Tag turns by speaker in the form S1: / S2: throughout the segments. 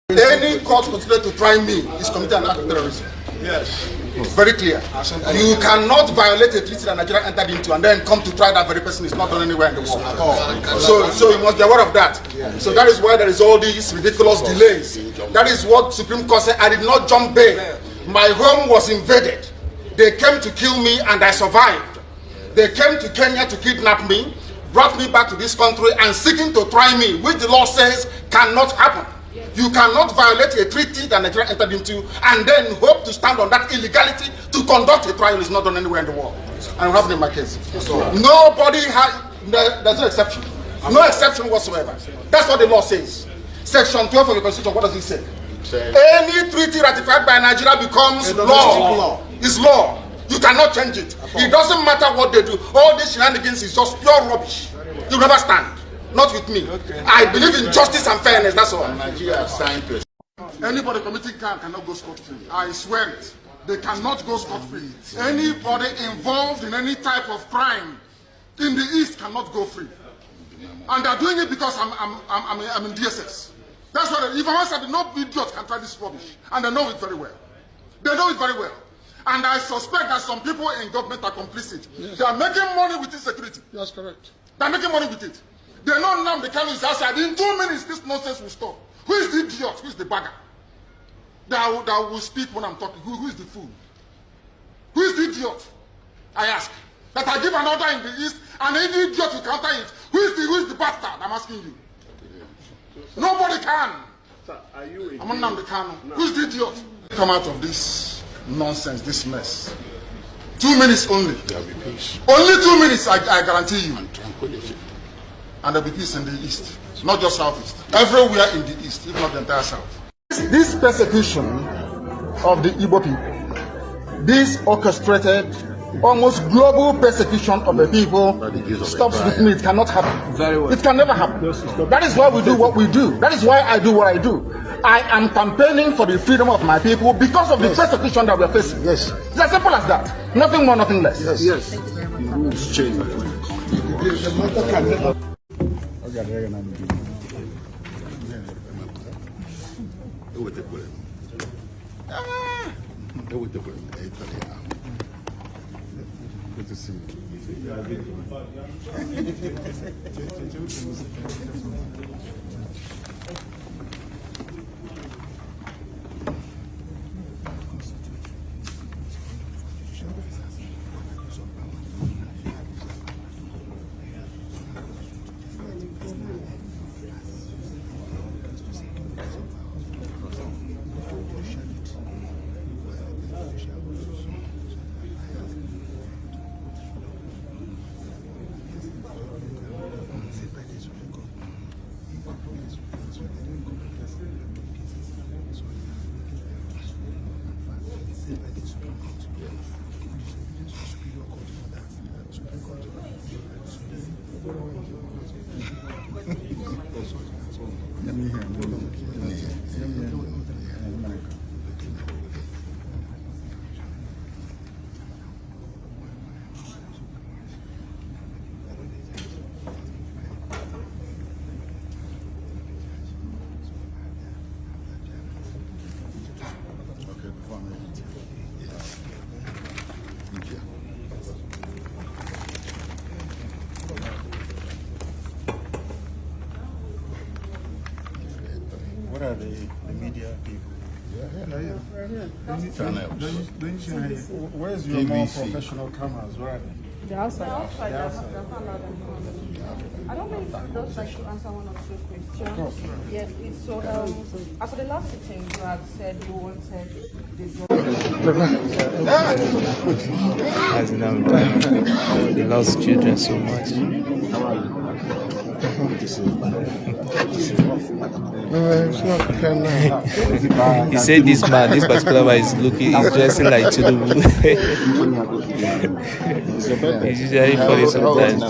S1: Any court considered to try me is committing an act of terrorism.
S2: Yes.
S1: Very clear. You cannot violate a treaty that Nigeria entered into and then come to try that very person is not done anywhere in the world. So you must be aware of that. So that is why there is all these ridiculous delays. That is what Supreme Court said. I did not jump bail. My home was invaded. They came to kill me and I survived. They came to Kenya to kidnap me, brought me back to this country and seeking to try me, which the law says cannot happen. You cannot violate a treaty that Nigeria entered into and then hope to stand on that illegality to conduct a trial is not done anywhere in the world. And it happened in my case. Nobody has, there's no exception. No exception whatsoever. That's what the law says. Section 12 of the Constitution, what does it say? Any treaty ratified by Nigeria becomes law. It's law. You cannot change it. It doesn't matter what they do. All these shenanigans is just pure rubbish. You never stand. Not with me. Okay. I believe in justice and fairness, that's all. Anybody committing crime cannot go scot-free. I swear it. They cannot go scot-free. Anybody involved in any type of crime in the East cannot go free. And they're doing it because I'm in DSS. That's what, if I said no idiot can try this rubbish. And they know it very well. They know it very well. And I suspect that some people in government are complicit. Yes. They are making money with insecurity.
S2: That's correct.
S1: They're making money with it. They know Nnamdi Kanu is outside. In 2 minutes, this nonsense will stop. Who is the idiot? Who is the bagger? That will speak when I'm talking. Who is the fool? Who is the idiot? I ask. That I give an order in the East, and any idiot will counter it. Who is the bastard? I'm asking you. Nobody can.
S2: Sir, are you
S1: I'm Nnamdi Kanu. No. Who is the idiot? Come out of this nonsense, this mess. 2 minutes only.
S2: There will be peace.
S1: Only 2 minutes, I guarantee you.
S2: And tranquility.
S1: And there will be peace in the East, not just Southeast. Everywhere in the East, if not the entire South. This persecution of the Igbo people, this orchestrated, almost global persecution of the people, stops with me. It cannot happen. Very well. It can never happen. That is why we do what we do. That is why I do what I do. I am campaigning for the freedom of my people because of the persecution that we are facing.
S2: Yes.
S1: It's as simple as that. Nothing more, nothing less.
S2: Yes. Yes. The rules change.
S3: Good to see What are the media people? Where's your more professional cameras? Where are they?
S4: They're outside. I don't think those like to answer one or two questions. Yes, it's so after the last sitting you had said you wanted
S5: Mazi Nnamdi. They lost children so much. He said this particular man is dressing like Tinubu. He's usually funny sometimes.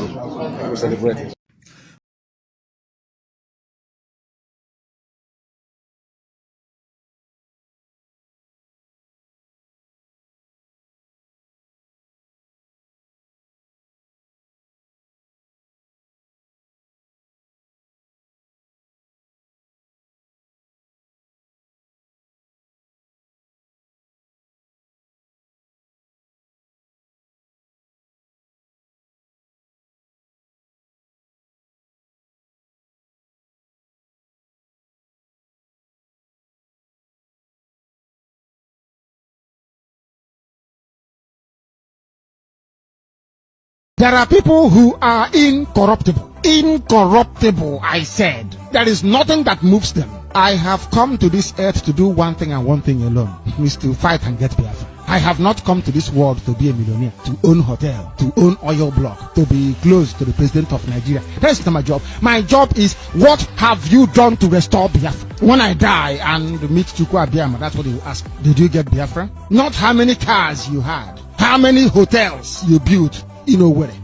S6: There are people who are incorruptible. Incorruptible, I said. There is nothing that moves them. I have come to this earth to do one thing and one thing alone, is to fight and get Biafra. I have not come to this world to be a millionaire, to own hotel, to own oil block, to be close to the president of Nigeria. That's not my job. My job is, what have you done to restore Biafra? When I die and meet Chukwu Abiyama, that's what he will ask. Did you get Biafra? Not how many cars you had, how many hotels you built,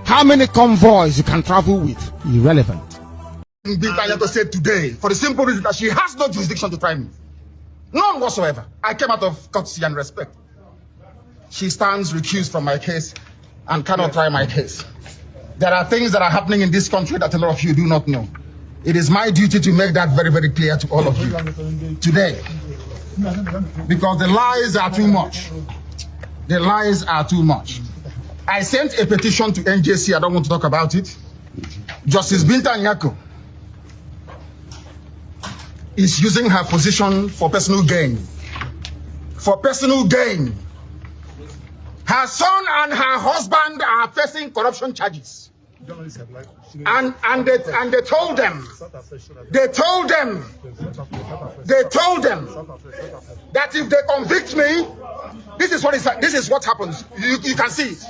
S6: how many convoys you can travel with. Irrelevant.
S1: To say today, for the simple reason that she has no jurisdiction to try me. None whatsoever. I came out of courtesy and respect. She stands recused from my case and cannot try my case. There are things that are happening in this country that a lot of you do not know. It is my duty to make that very, very clear to all of you today. Because the lies are too much. The lies are too much. I sent a petition to NJC. I don't want to talk about it. Justice Binta Nyako is using her position for personal gain. For personal gain. Her son and her husband are facing corruption charges. And they told them that if they convict me, this is what happens. You can see it.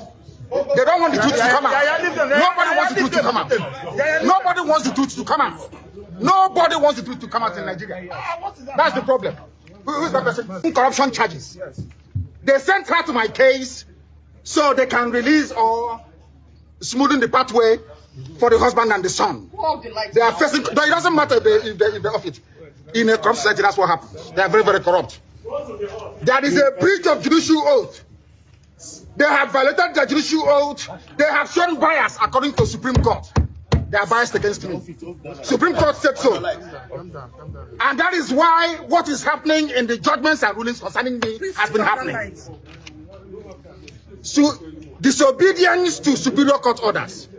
S1: They don't want the truth to come out. Nobody wants the truth to come out. Nobody wants the truth to come out. Nobody wants the truth to come out in Nigeria. That's the problem. Who is that person? Corruption charges. They sent her to my case so they can release or smoothen the pathway for the husband and the son. They are facing. It doesn't matter if they're off it. In a corrupt society, that's what happens. They are very, very corrupt. There is a breach of judicial oath. They have violated the judicial oath. They have shown bias according to Supreme Court. They are biased against me. Supreme Court said so. And that is why what is happening in the judgments and rulings concerning me has been happening. So, disobedience to Superior Court orders.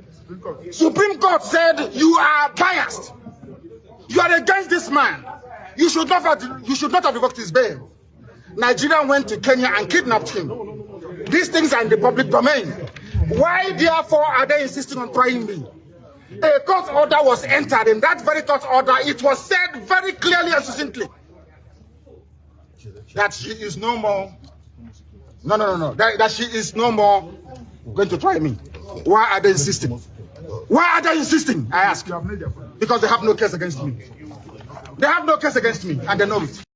S1: Supreme Court said you are biased. You are against this man. You should not have revoked his bail. Nigeria went to Kenya and kidnapped him. These things are in the public domain. Why, therefore, are they insisting on trying me? A court order was entered. In that very court order, it was said very clearly and succinctly that she is no more. No. That she is no more going to try me. Why are they insisting? Why are they insisting? I ask. Because they have no case against me. They have no case against me, and they know it.